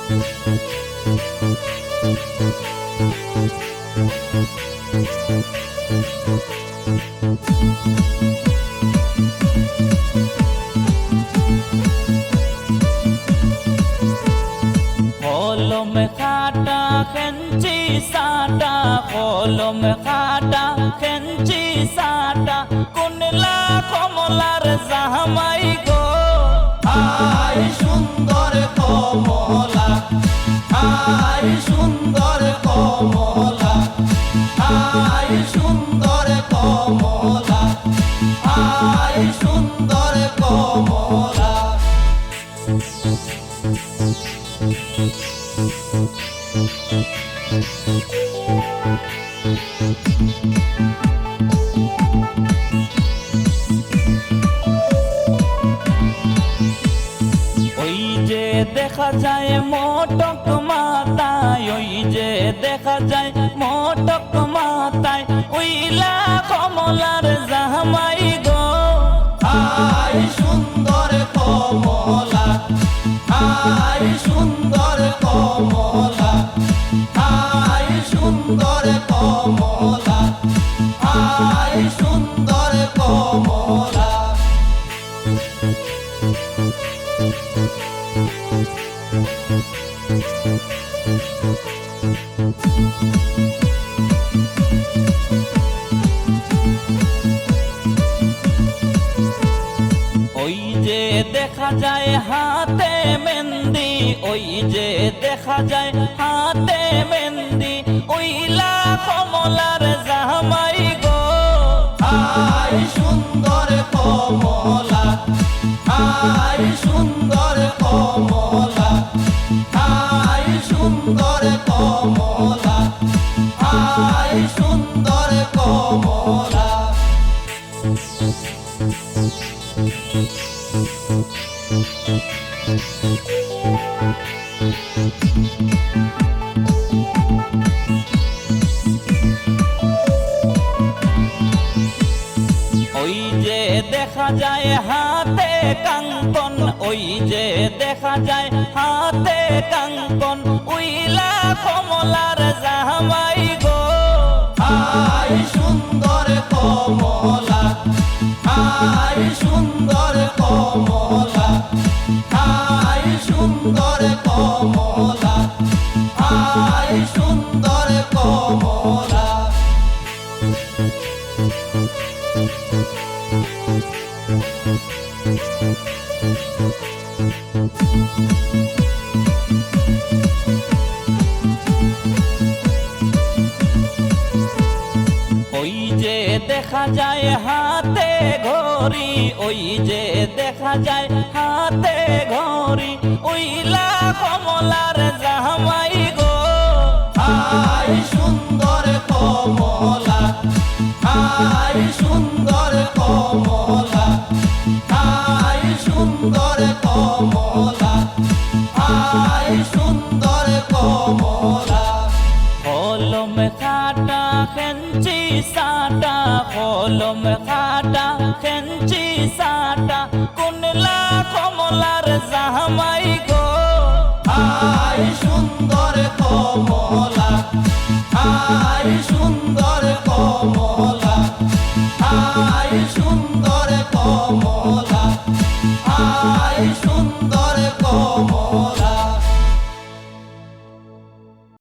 কলম খাটা খেঞ্চি সাটা, কলম খাটা খেঞ্চি সাটা, কোনলা কমলার জামাই গো। আই সুন্দর কমলা, আই সুন্দর কমলা, আই সুন্দর কমলা, আই সুন্দর কমলা। ওই যে দেখা যায় মোটক মাথায়, ওই যে দেখা যায় মোটক মাথায়, ওইলা কমলার জামাই গো। আই সুন্দর কমলা, আই সুন্দর কমলা, আই সুন্দর কমলা, আই সুন্দর কমলা। ওই যে দেখা যায় হাতে মেহেন্দি, ওই যে দেখা যায় হাতে মেহেন্দি, ওইলা কমলার জামাই গো। আই সুন্দর কমলা, আই সুন্দর কমলা, আই সুন্দর কমলা, আই সুন্দর কমলা। ওই যে দেখা যায় হাতে কাঙ্কন, ওই যে দেখা যায় হাতে কাঙ্কন, উইলা কমলার জামাই গো। আই সুন্দর কমলা, আই সুন্দর কমলা, আই সুন্দর কমলা, আই সুন্দর কমলা। ওই যে দেখা যায় হাতে ঘড়ি, ওই যে দেখা যায় হাতে ঘড়ি, ওইলা কমলার জামাই গো। আই সুন্দর কমলা, আই সুন্দর কমলা, আই সুন্দর কমলা, আই সুন্দর কমলা। কলম খাটা খেঞ্চি সাটা, কলম খাটা খেঞ্চি সাটা, কোনলা কমলার জামাই গো। আই সুন্দর কমলা, আই সুন্দর